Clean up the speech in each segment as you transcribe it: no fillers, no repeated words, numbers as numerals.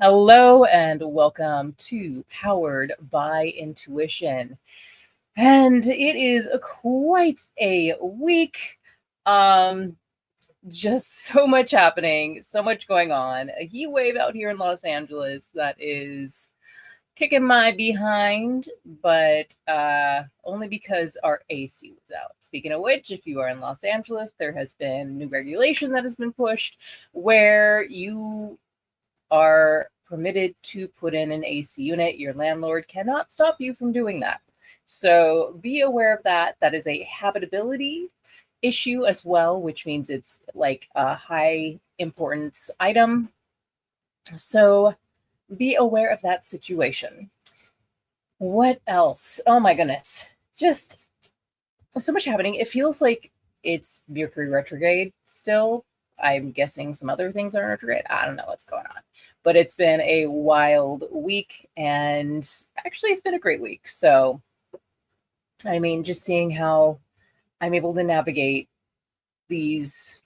Hello and welcome to Powered by Intuition. And it is quite a week. Um, just so much happening, so much going on. A heat wave out here in Los Angeles that is kicking my behind, but only because our AC was out. Speaking of which, if you are in Los Angeles, there has been new regulation that has been pushed where you are permitted to put in an AC unit. Your landlord cannot stop you from doing that. So be aware of that. That is a habitability issue as well, which means it's like a high importance item. So be aware of that situation. What else? Oh my goodness. Just so much happening. It feels like it's Mercury retrograde still. I'm guessing some other things are retrograde. I don't know what's going on. But it's been a wild week, and actually it's been a great week. So, I mean, just seeing how I'm able to navigate these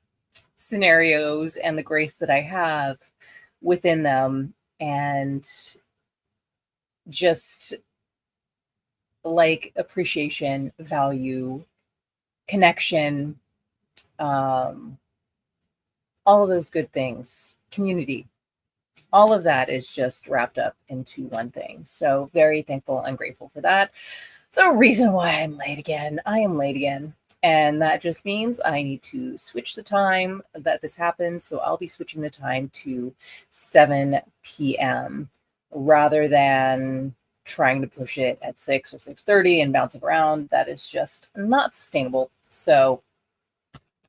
scenarios and the grace that I have within them, and just like appreciation, value, connection, all of those good things, community, all of that is just wrapped up into one thing. So very thankful and grateful for that. The reason why I'm late again, I am late again. And that just means I need to switch the time that this happens. So I'll be switching the time to 7 p.m. rather than trying to push it at 6 or 6:30 and bouncing around. That is just not sustainable. So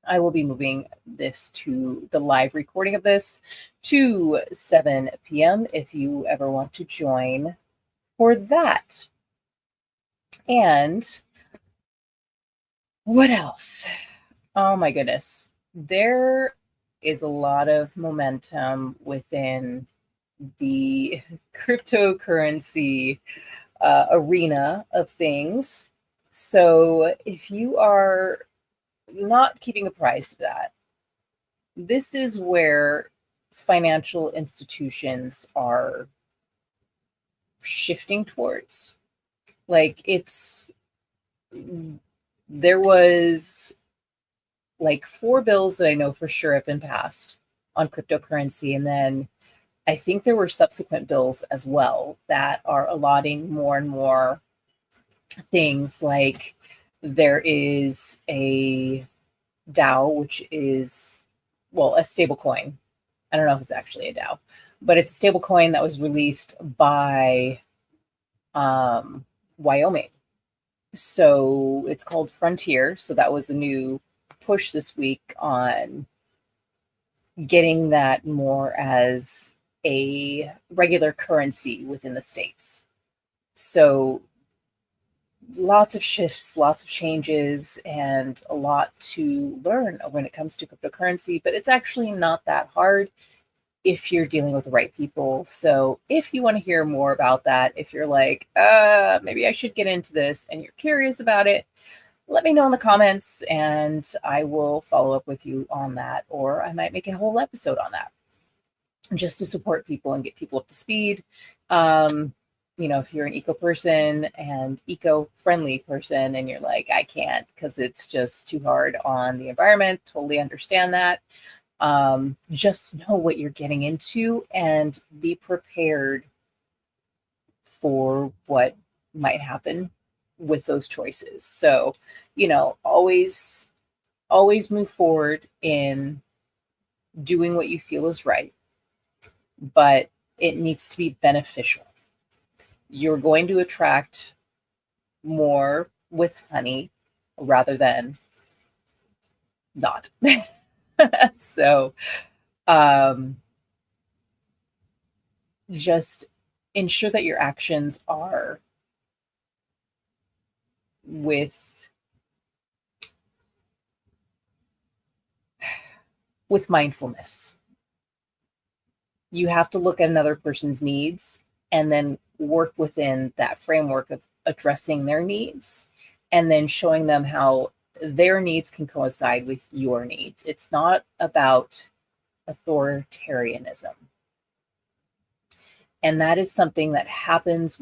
I will be moving this to the live recording of this to 7 p.m. if you ever want to join for that. And what else? Oh my goodness. There is a lot of momentum within the cryptocurrency arena of things. So if you are not keeping apprised of that, this is where financial institutions are shifting towards. Like there was like 4 bills that I know for sure have been passed on cryptocurrency. And then I think there were subsequent bills as well that are allotting more and more things. Like there is a DAO, which is, well, a stable coin. I don't know if it's actually a DAO, but it's a stable coin that was released by Wyoming. So it's called Frontier. So that was a new push this week on getting that more as a regular currency within the states. So lots of shifts, lots of changes, and a lot to learn when it comes to cryptocurrency, but it's actually not that hard if you're dealing with the right people. So if you want to hear more about that, if you're like, maybe I should get into this and you're curious about it, let me know in the comments and I will follow up with you on that. Or I might make a whole episode on that just to support people and get people up to speed. If you're an eco person and eco-friendly person and you're like, I can't because it's just too hard on the environment, totally understand that. Just know what you're getting into and be prepared for what might happen with those choices. So, always move forward in doing what you feel is right, but it needs to be beneficial. You're going to attract more with honey rather than not. So, just ensure that your actions are with mindfulness. You have to look at another person's needs and then work within that framework of addressing their needs and then showing them how their needs can coincide with your needs. It's not about authoritarianism. And that is something that happens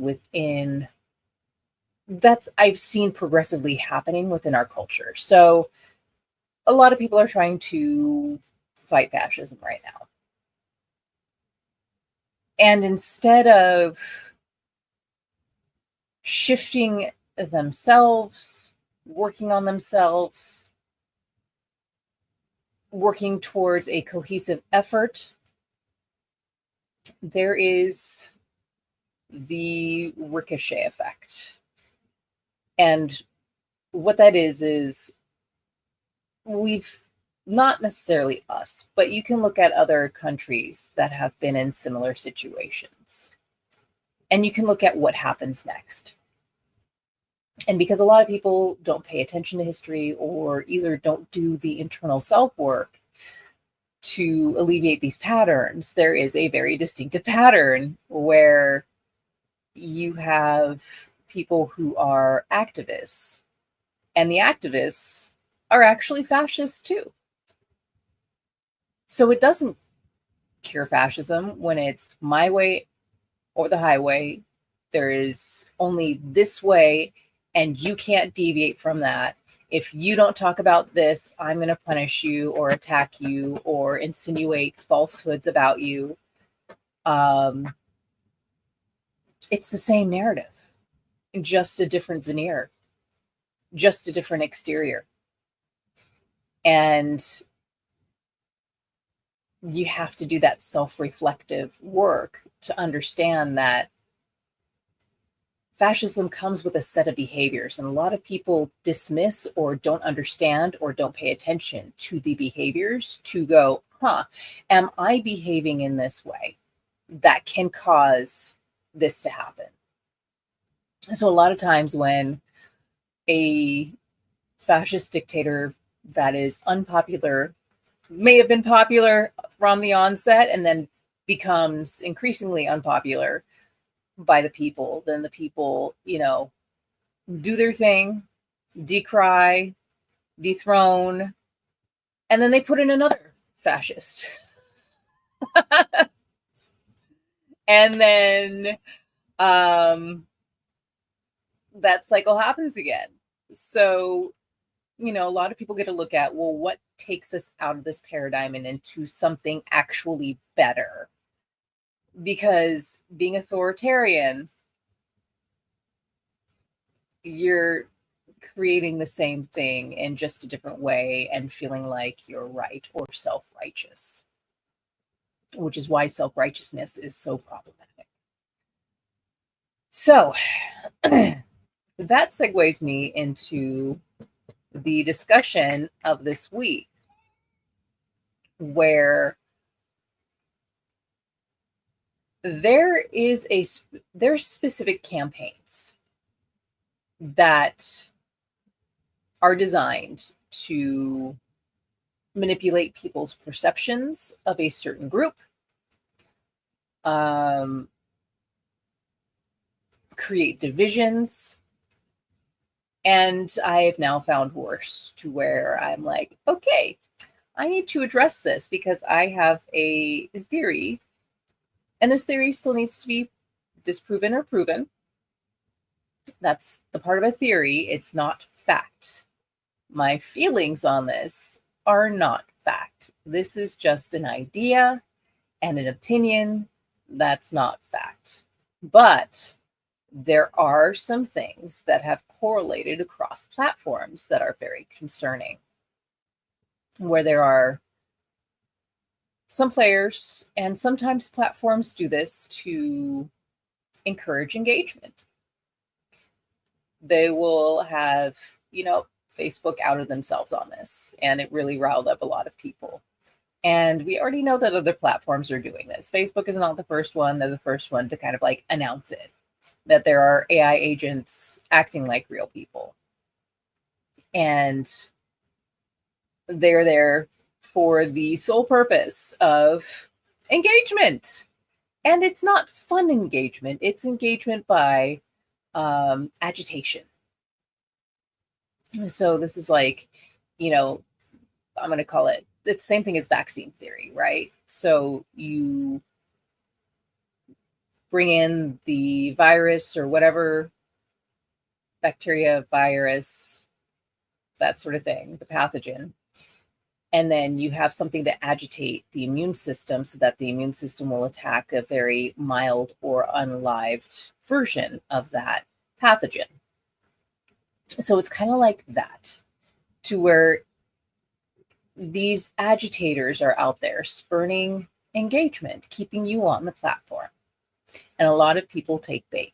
I've seen progressively happening within our culture. So a lot of people are trying to fight fascism right now. And instead of shifting themselves, working on themselves, working towards a cohesive effort, there is the ricochet effect. And what that is we've not necessarily us, but you can look at other countries that have been in similar situations. And you can look at what happens next. And because a lot of people don't pay attention to history or either don't do the internal self work to alleviate these patterns, there is a very distinctive pattern where you have people who are activists, and the activists are actually fascists too. So it doesn't cure fascism when it's my way or the highway. There is only this way, and you can't deviate from that. If you don't talk about this, I'm going to punish you or attack you or insinuate falsehoods about you. It's the same narrative, just a different veneer, just a different exterior. And you have to do that self-reflective work to understand that fascism comes with a set of behaviors, and a lot of people dismiss or don't understand or don't pay attention to the behaviors to go, am I behaving in this way that can cause this to happen? So a lot of times when a fascist dictator that is unpopular, may have been popular from the onset and then becomes increasingly unpopular by the people, then the people, do their thing, decry, dethrone, and then they put in another fascist. And then that cycle happens again. So, a lot of people get to look at, well, what takes us out of this paradigm and into something actually better? Because being authoritarian, you're creating the same thing in just a different way and feeling like you're right or self-righteous, which is why self-righteousness is so problematic. So that segues me into the discussion of this week, where there's specific campaigns that are designed to manipulate people's perceptions of a certain group, create divisions. And I have now found worse, to where I'm like, okay, I need to address this because I have a theory, and this theory still needs to be disproven or proven. That's the part of a theory. It's not fact. My feelings on this are not fact. This is just an idea and an opinion. That's not fact. But there are some things that have correlated across platforms that are very concerning, where there are some players, and sometimes platforms do this to encourage engagement. They will have, Facebook outed themselves on this, and it really riled up a lot of people. And we already know that other platforms are doing this. Facebook is not the first one. They're the first one to kind of like announce it, that there are AI agents acting like real people. And they're there for the sole purpose of engagement. And it's not fun engagement. It's engagement by agitation. So this is like, I'm going to call it, it's the same thing as vaccine theory, right? So you bring in the virus or whatever, bacteria, virus, that sort of thing, the pathogen. And then you have something to agitate the immune system so that the immune system will attack a very mild or unlived version of that pathogen. So it's kind of like that, to where these agitators are out there spurning engagement, keeping you on the platform. And a lot of people take bait.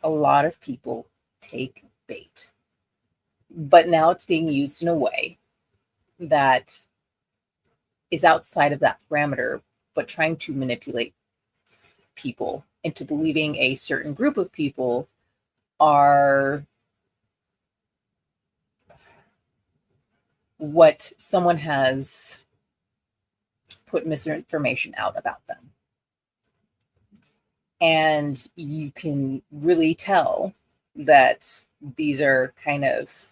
A lot of people take bait. But now it's being used in a way that is outside of that parameter, but trying to manipulate people into believing a certain group of people are what someone has put misinformation out about them. And you can really tell that these are kind of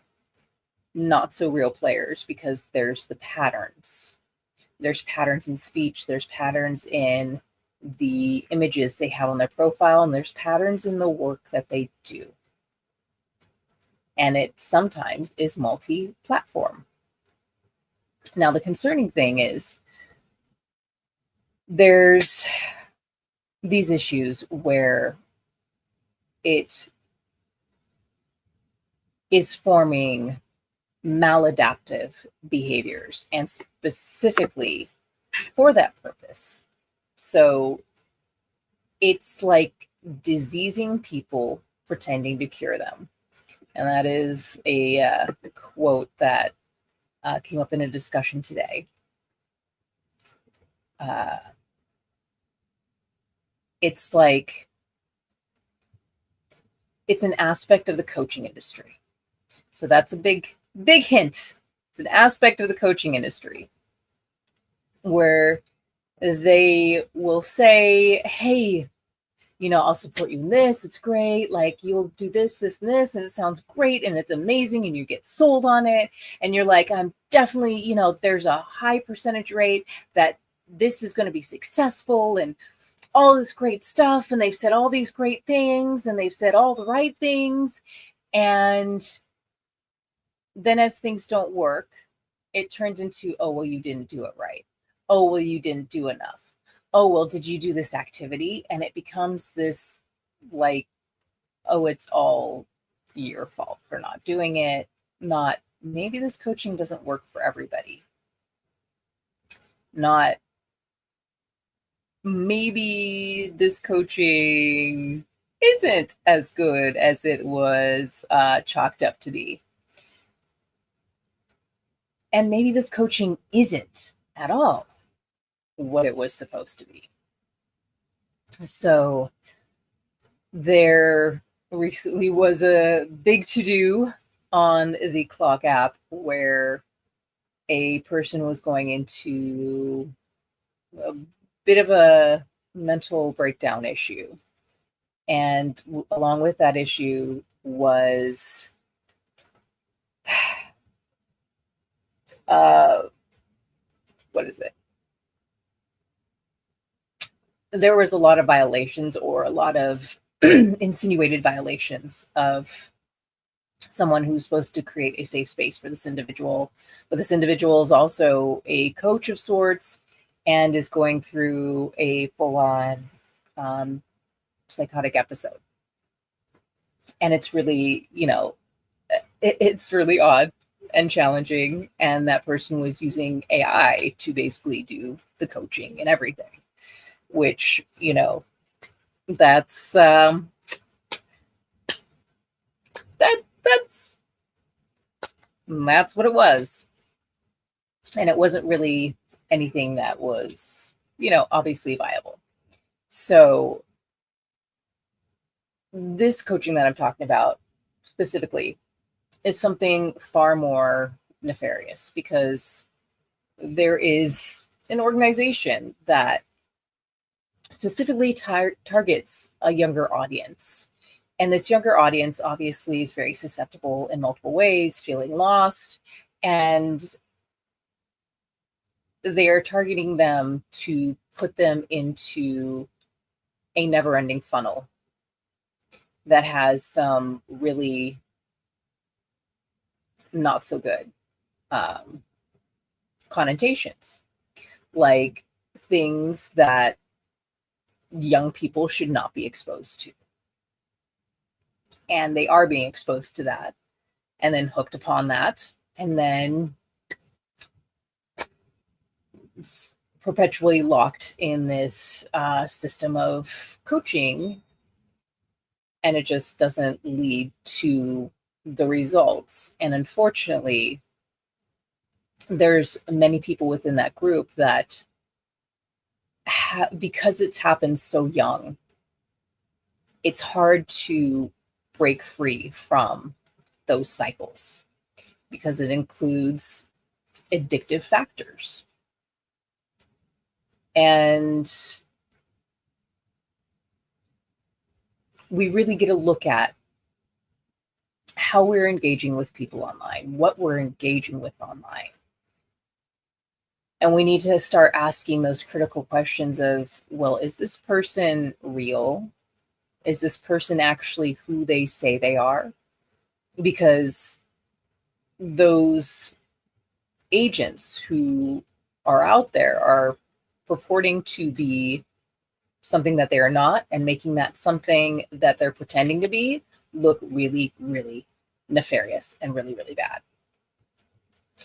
not so real players, because there's the patterns. There's patterns in speech, there's patterns in the images they have on their profile, and there's patterns in the work that they do. And it sometimes is multi-platform. Now, the concerning thing is there's these issues where it is forming maladaptive behaviors, and specifically for that purpose. So it's like diseasing people, pretending to cure them. And that is a quote that came up in a discussion today. It's like, it's an aspect of the coaching industry. So that's a big hint. It's an aspect of the coaching industry where they will say, hey, I'll support you in this. It's great. Like, you'll do this, this, and this, and it sounds great, and it's amazing, and you get sold on it. And you're like, I'm definitely, there's a high percentage rate that this is going to be successful, and all this great stuff. And they've said all these great things, and they've said all the right things. And then as things don't work, it turns into, oh, well, you didn't do it right. Oh, well, you didn't do enough. Oh, well, did you do this activity? And it becomes this like, oh, it's all your fault for not doing it. Not, maybe this coaching doesn't work for everybody. Not, maybe this coaching isn't as good as it was chalked up to be. And maybe this coaching isn't at all what it was supposed to be. So there recently was a big to-do on the Clock app where a person was going into a bit of a mental breakdown issue. And along with that issue was what is it? There was a lot of violations, or a lot of insinuated violations of someone who's supposed to create a safe space for this individual. But this individual is also a coach of sorts and is going through a full-on psychotic episode. And it's really, it's really odd and challenging. And that person was using AI to basically do the coaching and everything, which, that's that's what it was. And it wasn't really anything that was, obviously viable. So this coaching that I'm talking about specifically is something far more nefarious, because there is an organization that specifically targets a younger audience. And this younger audience obviously is very susceptible in multiple ways, feeling lost, and they are targeting them to put them into a never-ending funnel that has some really not so good connotations, like things that young people should not be exposed to. And they are being exposed to that, and then hooked upon that, and then perpetually locked in this system of coaching, and it just doesn't lead to the results. And unfortunately, there's many people within that group that because it's happened so young, it's hard to break free from those cycles because it includes addictive factors. And we really get a look at how we're engaging with people online, what we're engaging with online. And we need to start asking those critical questions of, well, is this person real? Is this person actually who they say they are? Because those agents who are out there are purporting to be something that they are not, and making that something that they're pretending to be look really, really nefarious and really, really bad.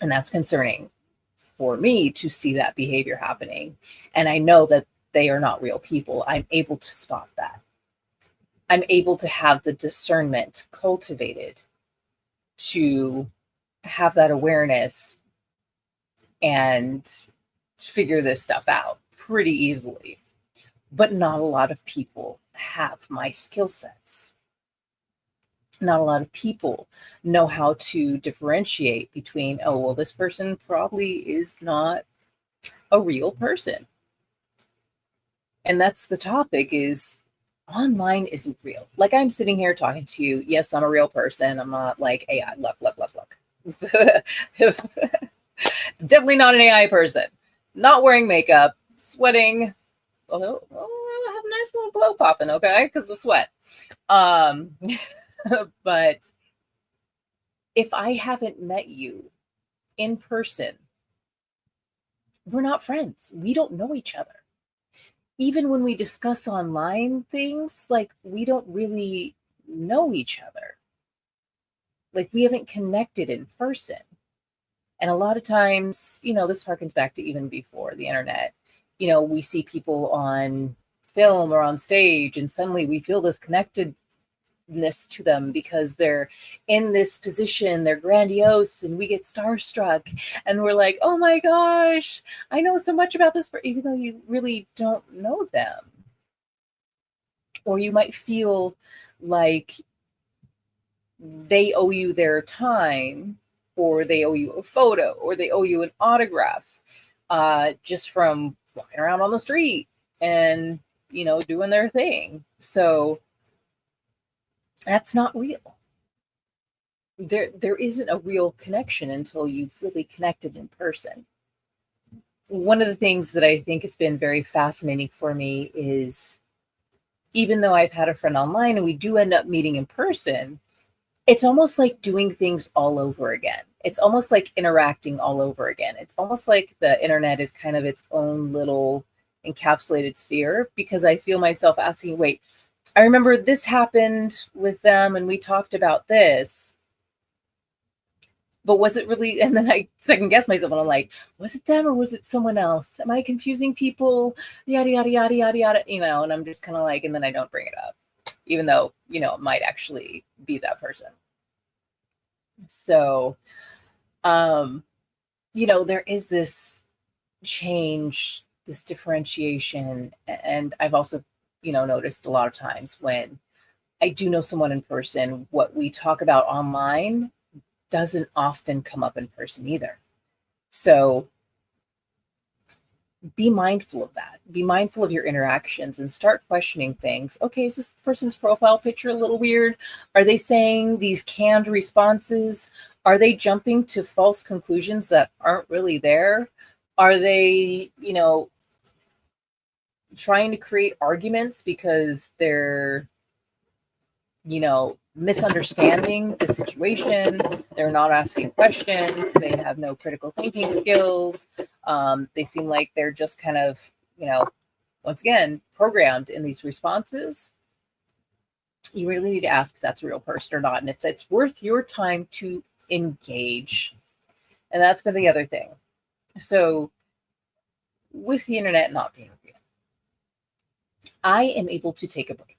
And that's concerning for me to see that behavior happening. And I know that they are not real people. I'm able to spot that. I'm able to have the discernment cultivated to have that awareness and figure this stuff out pretty easily. But not a lot of people have my skill sets. Not a lot of people know how to differentiate between, oh, well, this person probably is not a real person. And that's the topic, is online isn't real. Like, I'm sitting here talking to you. Yes, I'm a real person. I'm not like AI. Look. Definitely not an AI person. Not wearing makeup, sweating. Although, I have a nice little glow popping, okay? Because the sweat. But if I haven't met you in person, we're not friends. We don't know each other. Even when we discuss online things, like, we don't really know each other. Like, we haven't connected in person. And a lot of times, this harkens back to even before the internet. We see people on film or on stage, and suddenly we feel this connectedness to them because they're in this position, they're grandiose, and we get starstruck, and we're like, oh my gosh, I know so much about this, even though you really don't know them. Or you might feel like they owe you their time, or they owe you a photo, or they owe you an autograph, just from walking around on the street and, doing their thing. So that's not real. There isn't a real connection until you've really connected in person. One of the things that I think has been very fascinating for me is, even though I've had a friend online and we do end up meeting in person, it's almost like doing things all over again. It's almost like interacting all over again. It's almost like the internet is kind of its own little encapsulated sphere, because I feel myself asking, wait, I remember this happened with them and we talked about this, but was it really? And then I second guess myself and I'm like, was it them or was it someone else? Am I confusing people? Yada, yada, yada, yada, yada, and I'm just kind of like, and then I don't bring it up, even though, it might actually be that person. So, there is this change, this differentiation. And I've also, noticed a lot of times when I do know someone in person, what we talk about online doesn't often come up in person either. So be mindful of that. Be mindful of your interactions and start questioning things. Okay, is this person's profile picture a little weird? Are they saying these canned responses? Are they jumping to false conclusions that aren't really there? Are they, trying to create arguments because they're, misunderstanding the situation. They're not asking questions. They have no critical thinking skills. They seem like they're just kind of, once again, programmed in these responses. You really need to ask if that's a real person or not, and if it's worth your time to engage. And that's been the other thing. So, with the internet not being real, I am able to take a break.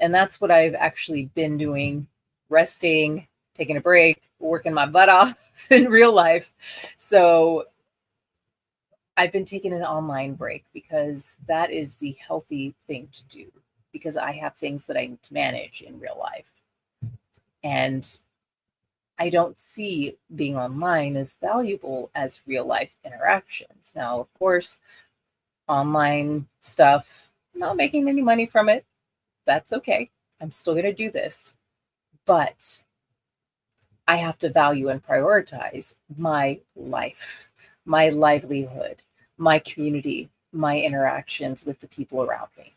And that's what I've actually been doing, resting, taking a break, working my butt off in real life. So I've been taking an online break because that is the healthy thing to do, because I have things that I need to manage in real life. And I don't see being online as valuable as real life interactions. Now, of course, online stuff, not making any money from it. That's okay. I'm still going to do this. But I have to value and prioritize my life, my livelihood, my community, my interactions with the people around me.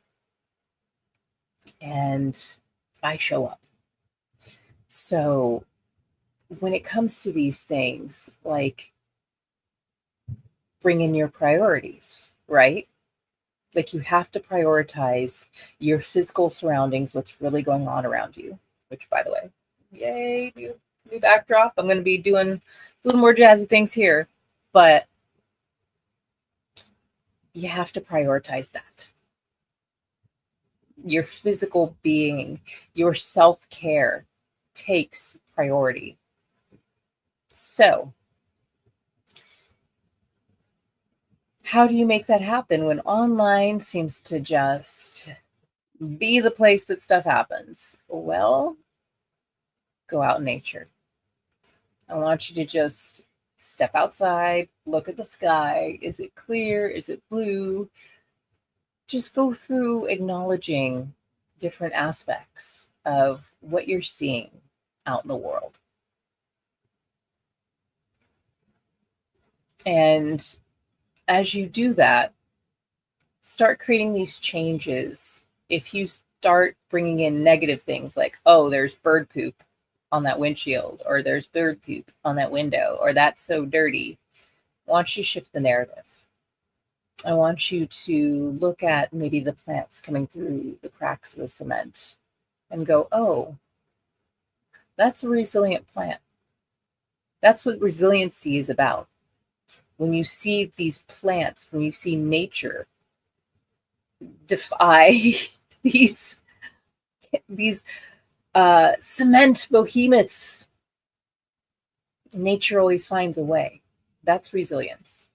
And I show up. So when it comes to these things, like, bring in your priorities, right? Like, you have to prioritize your physical surroundings, what's really going on around you, which, by the way, yay, new backdrop. I'm going to be doing a little more jazzy things here, but you have to prioritize that. Your physical being, your self-care takes priority. So, how do you make that happen when online seems to just be the place that stuff happens? Well, go out in nature. I want you to just step outside, look at the sky. Is it clear? Is it blue? Just go through acknowledging different aspects of what you're seeing out in the world. And as you do that, start creating these changes. If you start bringing in negative things like, oh, there's bird poop on that windshield, or there's bird poop on that window, or that's so dirty, I want you to shift the narrative. I want you to look at maybe the plants coming through the cracks of the cement and go, oh, that's a resilient plant. That's what resiliency is about. When you see these plants, when you see nature defy these cement behemoths, nature always finds a way. That's resilience.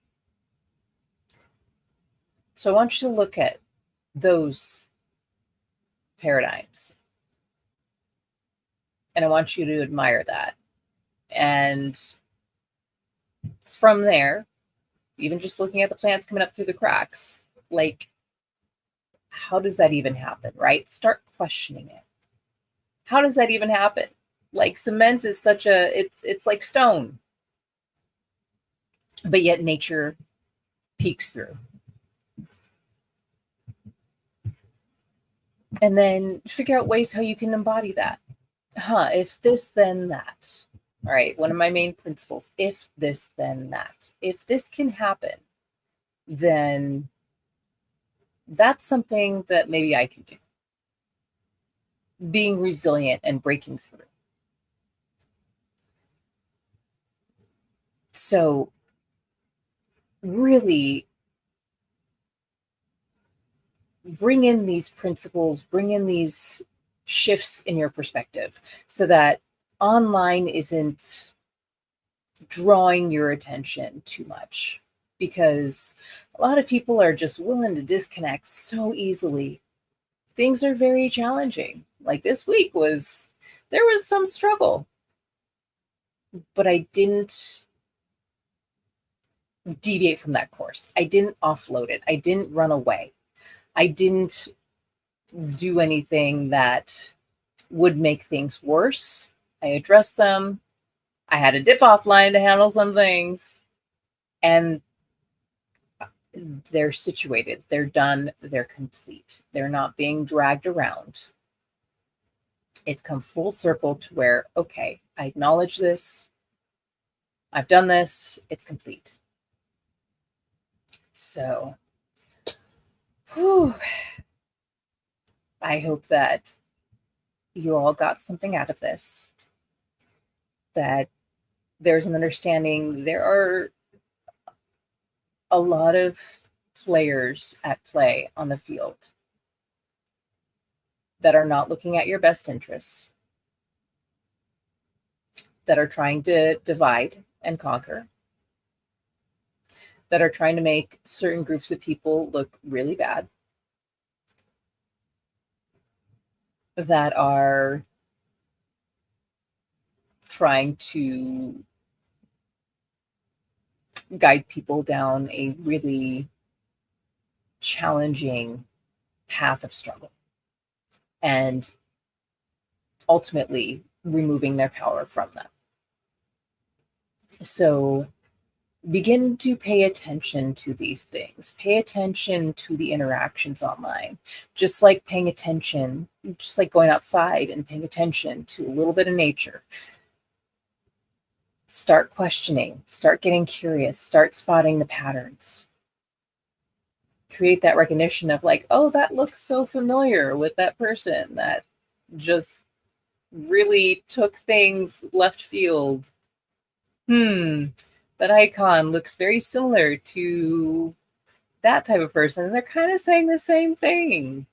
So I want you to look at those paradigms. And I want you to admire that. And from there, even just looking at the plants coming up through the cracks, like, how does that even happen, right? Start questioning it. How does that even happen? Like, cement is it's like stone. But yet nature peeks through. And then figure out ways how you can embody that. If this, then that. All right, one of my main principles, if this, then that. If this can happen, then that's something that maybe I can do. Being resilient and breaking through. So really bring in these principles, bring in these shifts in your perspective so that online isn't drawing your attention too much, because a lot of people are just willing to disconnect so easily. Things are very challenging. Like this week there was some struggle, but I didn't deviate from that course. I didn't offload it. I didn't run away. I didn't do anything that would make things worse. I addressed them. I had a dip offline to handle some things. And they're situated, they're done, they're complete. They're not being dragged around. It's come full circle to where, okay, I acknowledge this. I've done this. It's complete. So, whew, I hope that you all got something out of this, that there's an understanding. There are a lot of players at play on the field that are not looking at your best interests, that are trying to divide and conquer, that are trying to make certain groups of people look really bad, that are trying to guide people down a really challenging path of struggle and ultimately removing their power from them. So begin to pay attention to these things. Pay attention to the interactions online, just like paying attention, just like going outside and paying attention to a little bit of nature. Start questioning, start getting curious, start spotting the patterns. Create that recognition of like, oh, that looks so familiar with that person that just really took things left field. That icon looks very similar to that type of person. They're kind of saying the same thing.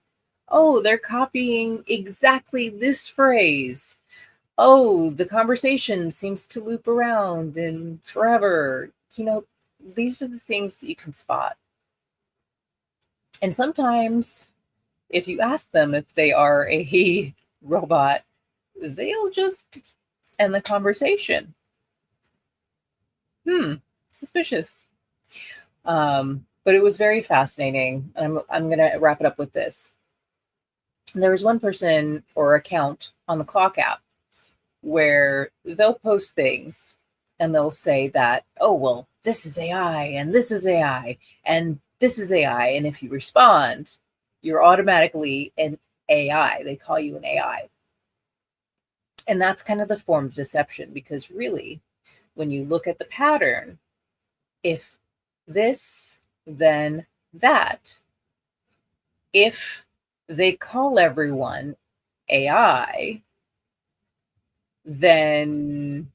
Oh, they're copying exactly this phrase. Oh, the conversation seems to loop around and forever. These are the things that you can spot. And sometimes if you ask them if they are a robot, they'll just end the conversation. Suspicious. But it was very fascinating. I'm going to wrap it up with this. There was one person or account on the Clock app where they'll post things and they'll say that, oh, well, this is AI and this is AI and this is AI. And if you respond, you're automatically an AI. They call you an AI. And that's kind of the form of deception, because really, when you look at the pattern, if this, then that. If they call everyone AI, then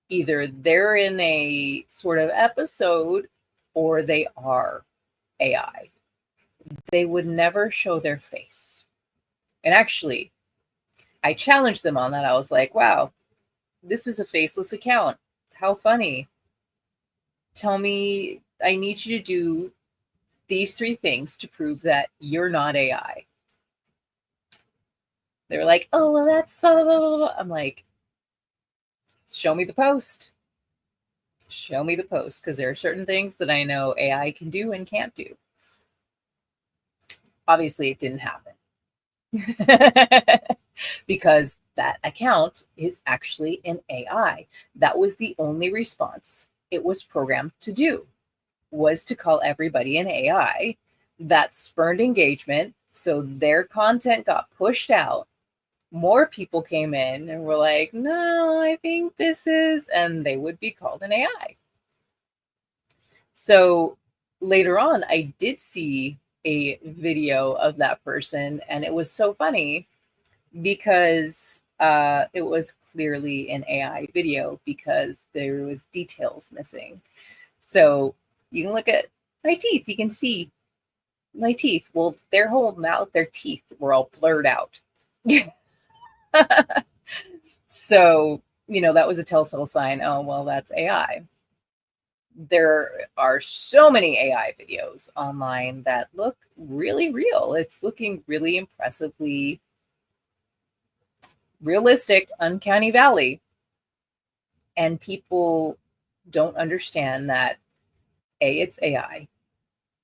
either they're in a sort of episode or they are AI. They would never show their face. And actually, I challenged them on that. I was like, wow, this is a faceless account. How funny. Tell me, I need you to do these 3 things to prove that you're not AI. They were like, oh, well, that's blah, blah, blah, blah. I'm like, show me the post. Show me the post, because there are certain things that I know AI can do and can't do. Obviously, it didn't happen. Because that account is actually an AI. That was the only response it was programmed to do, was to call everybody an AI. That spurned engagement. So their content got pushed out. More people came in and were like, no, I think this is, and they would be called an AI. So later on, I did see a video of that person, and it was so funny because it was clearly an AI video because there was details missing. So you can look at my teeth. You can see my teeth. Well, their whole mouth, their teeth were all blurred out. So, that was a telltale sign. Oh, well, that's AI. There are so many AI videos online that look really real. It's looking really impressively realistic, uncanny valley. And people don't understand that, A, it's AI.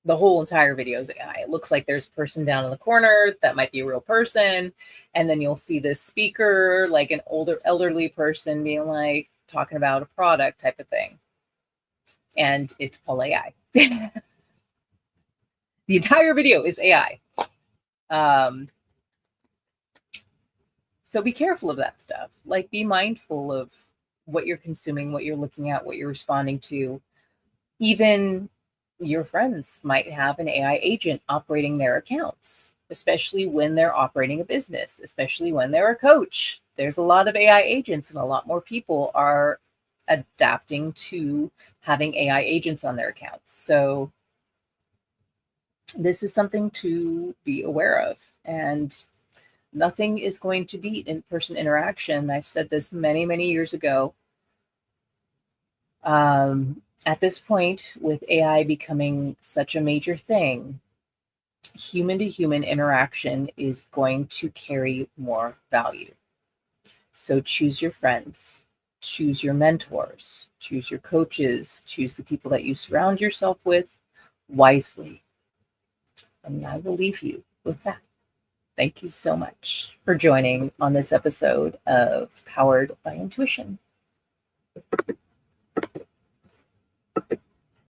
The whole entire video is AI. It looks like there's a person down in the corner that might be a real person. And then you'll see this speaker, like an older, elderly person being talking about a product type of thing. And it's all AI. The entire video is AI. So be careful of that stuff. Like, be mindful of what you're consuming, what you're looking at, what you're responding to. Even your friends might have an AI agent operating their accounts, especially when they're operating a business, especially when they're a coach. There's a lot of AI agents, and a lot more people are adapting to having AI agents on their accounts. So this is something to be aware of. And nothing is going to beat in-person interaction. I've said this many, many years ago. At this point, with AI becoming such a major thing, human-to-human interaction is going to carry more value. So choose your friends, choose your mentors, choose your coaches, choose the people that you surround yourself with wisely. And I will leave you with that. Thank you so much for joining on this episode of Powered by Intuition.